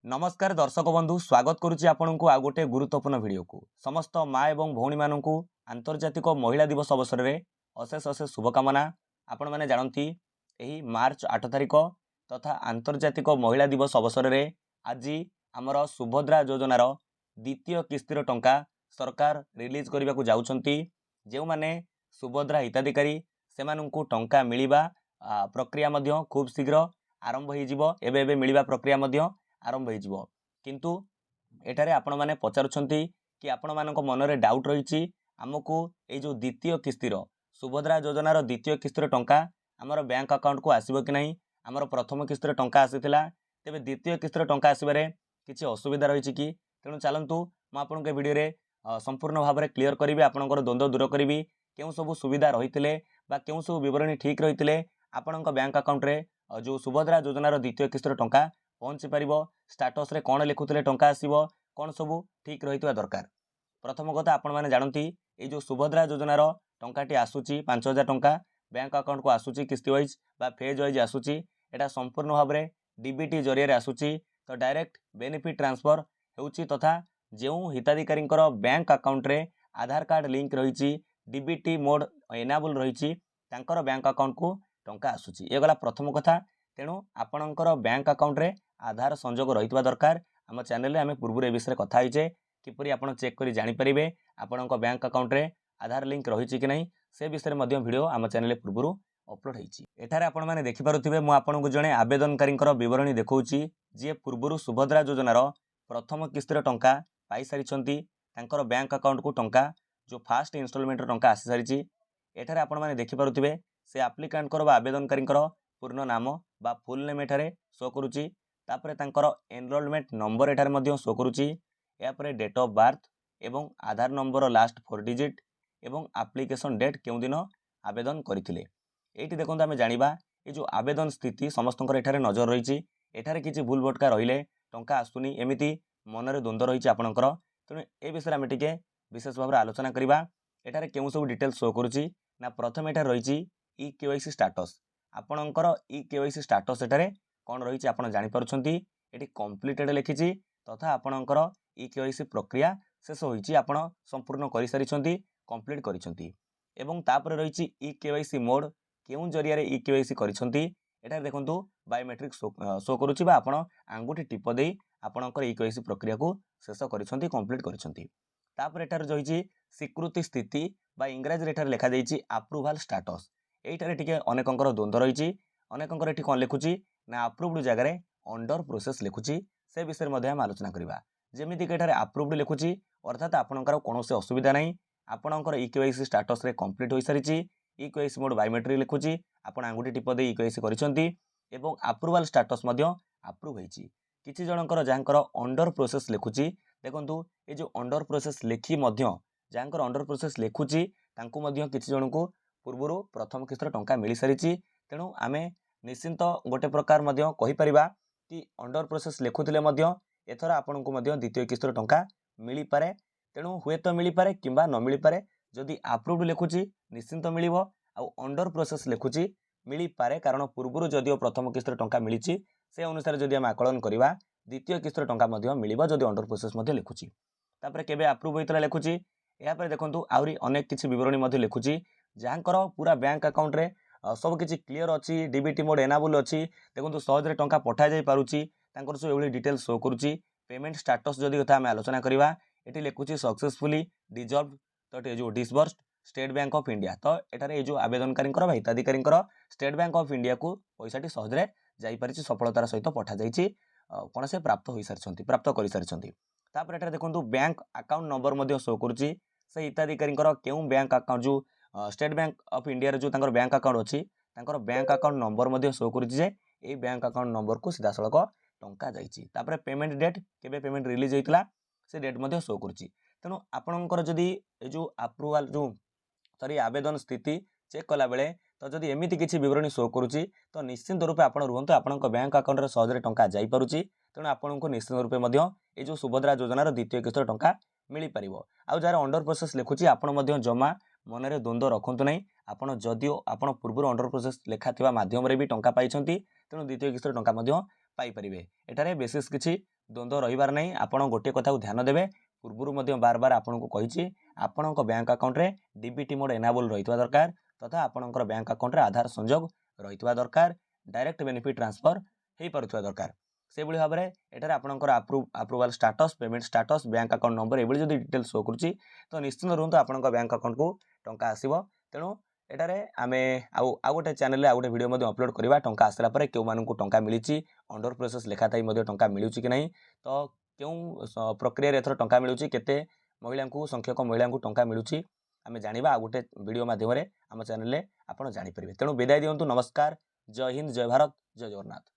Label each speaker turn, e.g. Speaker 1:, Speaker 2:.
Speaker 1: नमस्कार दर्शक बंधु स्वागत करुच्ची आपंक आउ गोटे गुरुत्वपूर्ण भिडियो को समस्त माँ एवं भौणी मानू आंतर्जातिक महिला दिवस अवसर में अशेष अशेष शुभकामना। आपण मैंने जानती यही मार्च 8 तारिख तथा आंतर्जातिक महिला दिवस अवसर में आज आमर सुभद्रा योजनार द्वितीय किस्तिर टंका सरकार रिलीज करने को जाउछंती। जो माने सुभद्रा हिताधिकारी से टंका मिलवा प्रक्रिया मध्य खूब शीघ्र आरंभ हो एबे मिलवा प्रक्रिया मध्य आरंभ हो किंतु एठारे आपण माने पचारुछंती कि आपण मानक मनरे डाउट रही आमको ये जो द्वितीय किस्तिर सुभद्रा योजनार द्वितीय किस्तिर टंका आमर बैंक अकाउंट को आसीबो कि नहीं। आमर प्रथम किस्तिर टंका आसीथिला तेबे द्वितीय किस्तिर टंका आसीबारे किछि असुविधा रही कि तेणु चलंतु मु आपनक वीडियो रे संपूर्ण भाव में क्लियर करी आपनकर द्वंद्व दूर करी केउ सब सुविधा रही बा केउ सब विवरणी ठीक रही आपनक बैंक अकाउंट रे जो सुभद्रा योजनार द्वितीय किस्तिर टंका पहुँची पार स्टाटस रे कौन लिखुते टंका आसो कौन सब ठीक रही दरकार। प्रथम कथा आपण मैंने जानती ये जो सुभद्रा योजनार टंकाटी आसूची 5000 टंका बैंक अकाउंट को आसूची किस्ती वाइज बा फेज वाइज आसूची एटा संपूर्ण भाव में डीबीटी जरिए आसूची तो डायरेक्ट बेनिफिट ट्रांसफर होउची तथा जो हिताधिकारी बैंक अकाउंट रे आधार कार्ड लिंक रही डीबीटी मोड एनाबल रही बैंक अकाउंट को टंका आसूची ये गला प्रथम कथा। तेणु आपणकर बैंक अकाउंट रे आधार संजोग रही दरकार। आम चैनल आम पूर्व ए विषय कथा होइचे किपरि आपण चेक करी जानि परिबे आपणक बैंक अकाउंट रे आधार लिंक रही कि नहीं से विषय में वीडियो आम चैनल पूर्व अपलोड होइची। एठारे आपण माने देखि पारुथिबे मु आपणक जणे आवेदनकारींकर विवरणी देखौची जे पूर्व सुभद्रा योजनार प्रथम किस्तिर टंका पाई सारिछंती तांकर बैंक अकाउंट को टंका जो फास्ट इंस्टॉलमेंट टंका आसी सारिची। एठारे आपण माने देखि पारुथिबे से एप्लिकांट बा आवेदनकारींकर पूर्ण नाम बा फुल नेम एठारे शो करुची तापरे तांकर एनरोलमेंट नंबर एठारे मध्य शो करुची यापरे डेट ऑफ बर्थ एवं आधार नंबर लास्ट 4 डिजिट एवं एप्लिकेशन डेट केउ दिन आवेदन करथिले। एठी देखंतु आमे जानिबा ए जो आवेदन स्थिति समस्तंकर एठारे नजर रहिची एठारे किछि भूल भटका रहिले टंका आसुनी एमिति मनरे द्वंद्व रहिची आपणकर। तेणु ए विषय आमे टिके विशेष भाव आलोचना करिबा। एठारे केउ सब डिटेल शो करुची ना प्रथम एठारे रहिची ई केवाईसी स्टेटस आपणकर ई केवाईसी स्टेटस एठारे कौन रही आपड़ जापी ये कम्प्लीटेड लिखी तथा आपणकर ई केवाईसी प्रक्रिया शेष होती आप संपूर्ण कर सारी कम्प्लीट कर रही ई केवाईसी मोड केउं जरिया ई केवाईसी कर देखु बायोमेट्रिक शो करुच्ची आप आंगुठी टीप दे आपणकर ई केवाईसी प्रक्रिया को शेष कर कम्प्लीट कर रही स्वीकृति स्थिति बा इंग्राजी लिखा जाइए अप्रूवाल स्टेटस यहीठार टिके अनेकंकर द्वंद्व रही अनेकंकर एठी कौन लिखुची ना अप्रूव्ड जगह अंडर प्रोसेस लिखुची से विषय में हम आलोचना करवा। जमीक एठार अप्रूव्ड लिखुची अर्थात आपणकर कौन असुविधा नहीं आपणकर ई केवाईसी स्टेटस रे कंप्लीट हो सारी ई केवाईसी मोड बायोमेट्रिक लिखुची आप आंगुठी टीप दे ई केवाईसी करछंती एवं अप्रूवाल स्टेटस अप्रूव होईची। किछि जनकर जहाँकर अंडर प्रोसेस लिखुची देखंतु ए जो अंडर प्रोसेस लिखी मध्य जहाँकर अंडर प्रोसेस लिखुची तांकु मध्य किछि जनकु पूर्वरु प्रथम किस्तर टंका मिली सारी। तेणु आमे निश्चिंत गोटे प्रकार कहि परिबा कि अंडर प्रोसेस लिखुथिले एथर आपनकु द्वितीय किस्तर टंका मिली पारे। तेणु हुए तो मिली पारे किंबा न मिली पारे जदि अप्रूव्ड लिखुची निश्चिंत मिलिबो आ अंडर प्रोसेस लिखुची मिली पारे कारण पूर्वरु जदिओ प्रथम किस्तर टंका मिली से अनुसार जदि आम आकलन करवा द्वितीय किस्तर टंका मिलिबो जदि अंडर प्रोसेस लिखुची तापर केबे अप्रूव होइतला लिखुची यापर देखंतु आउरी अनेक किछि विवरणी लिखुची जहाँकर पूरा बैंक अकाउंट रे सब किछि क्लियर अच्छी डीबीटी मोड एनाबल अच्छी देखो सहजरे टंका पठा जाई पारुची तांकर सब एभली डिटेल शो करुची। पेमेंट स्टेटस जदि कथा आम आलोचना करवा ये लिखुची सक्सेसफुली डिजर्व तो जो disbursed state bank of India तो एठारे जो आवेदनकारी हिताधिकारी स्टेट बैंक ऑफ इंडिया को पैसाटी सहजरे जाई पारिछि सफलतार सहित पठा जाइछि कौन से प्राप्त हो सारी प्राप्त कर सारी। तापर एठारे देखंतु बैंक अकाउंट नंबर मध्य शो करुची से हिताधिकारी केउं बैंक अकाउंट जो स्टेट बैंक ऑफ इंडिया जो बैंक अकाउंट अच्छी बैंक अकाउंट नंबर मध्य शो करुचे ये बैंक अकाउंट नंबर को सीधा सड़क टंका जाइए। पेमेंट डेट केबे पेमेंट रिलीज होता से डेट मध्य शो करुच्ची। तेणु आपणकर जदि जो अप्रूवाल जो सॉरी आवेदन स्थिति चेक कला बेले तो जदि एमिति किछि विवरणी शो करुच्ची तो निश्चिंत रूपे आपण रुहंतु आपणक बैंक अकाउंट रे सहजरे टंका जाई पारुची। तेणु आपणको निश्चिंत रूपे मध्य ये जो सुभद्रा योजनार द्वितीय किस्तर टंका मिली पारिबो। आउ जार अंडर प्रोसेस लिखुची आपण मध्य जमा मनरे द्वंद्व रखंतु नहीं आपण जदिओ आपण पूर्व अंडर प्रोसेस लेखा माध्यम भी टंका पाई तेणु द्वितीय किस्तर टंका पाई परिबे। एठारे बेसिस किछि ଦ୍ୱନ୍ଦ୍ୱ ରହିବାର ନାହିଁ। ଆପଣ ଗୋଟିଏ କଥାକୁ ଧ୍ୟାନ ଦେବେ, ପୂର୍ବରୁ ମଧ୍ୟ ବାର ବାର ଆପଣଙ୍କୁ କହିଛି, ଆପଣଙ୍କ ବ୍ୟାଙ୍କ ଆକାଉଣ୍ଟରେ ଡିବିଟି ମୋଡ୍ ଏନାବଲ୍ ରହିଥିବା ଦରକାର ତଥା ଆପଣଙ୍କର ବ୍ୟାଙ୍କ ଆକାଉଣ୍ଟରେ ଆଧାର ସଂଯୋଗ ରହିଥିବା ଦରକାର, ଡାଇରେକ୍ଟ ବେନିଫିଟ୍ ଟ୍ରାନ୍ସଫର ହୋଇପାରୁଥିବା ଦରକାର। ସେଭଳି ଭାବରେ ଏଠାରେ ଆପଣଙ୍କର approval status, payment status, bank account number ଏଭଳି ଯଦି ଡିଟେଲ୍ ଶୋ କରୁଛି ତ ନିଶ୍ଚିନ୍ତ ରୁହନ୍ତୁ ଆପଣଙ୍କ ବ୍ୟାଙ୍କ ଆକାଉଣ୍ଟକୁ ଟଙ୍କା ଆସିବ। ତେଣୁ ଏଠାରେ ଆମେ ଆଉ ଗୋଟେ ଚ୍ୟାନେଲରେ ଆଉ ଗୋଟେ ଭିଡ଼ିଓ ମଧ୍ୟ ଅପଲୋଡ଼ କରିବା, ଟଙ୍କା ଆସିଲା ପରେ କେଉଁମାନଙ୍କୁ ଟଙ୍କା ମିଳିଛି, ଅଣ୍ଡର ପ୍ରୋସେସ୍ ଲେଖା ଥାଇ ମଧ୍ୟ ଟଙ୍କା ମିଳୁଛି କି ନାହିଁ, ତ କେଉଁ ପ୍ରକ୍ରିୟାରେ ଏଥର ଟଙ୍କା ମିଳୁଛି, କେତେ ମହିଳାଙ୍କୁ ସଂଖ୍ୟକ ମହିଳାଙ୍କୁ ଟଙ୍କା ମିଳୁଛି ଆମେ ଜାଣିବା ଆଉ ଗୋଟେ ଭିଡ଼ିଓ ମାଧ୍ୟମରେ ଆମ ଚ୍ୟାନେଲରେ ଆପଣ ଜାଣିପାରିବେ। ତେଣୁ ବିଦାୟ ଦିଅନ୍ତୁ। ନମସ୍କାର, ଜୟ ହିନ୍ଦ, ଜୟ ଭାରତ, ଜୟ ଜଗନ୍ନାଥ।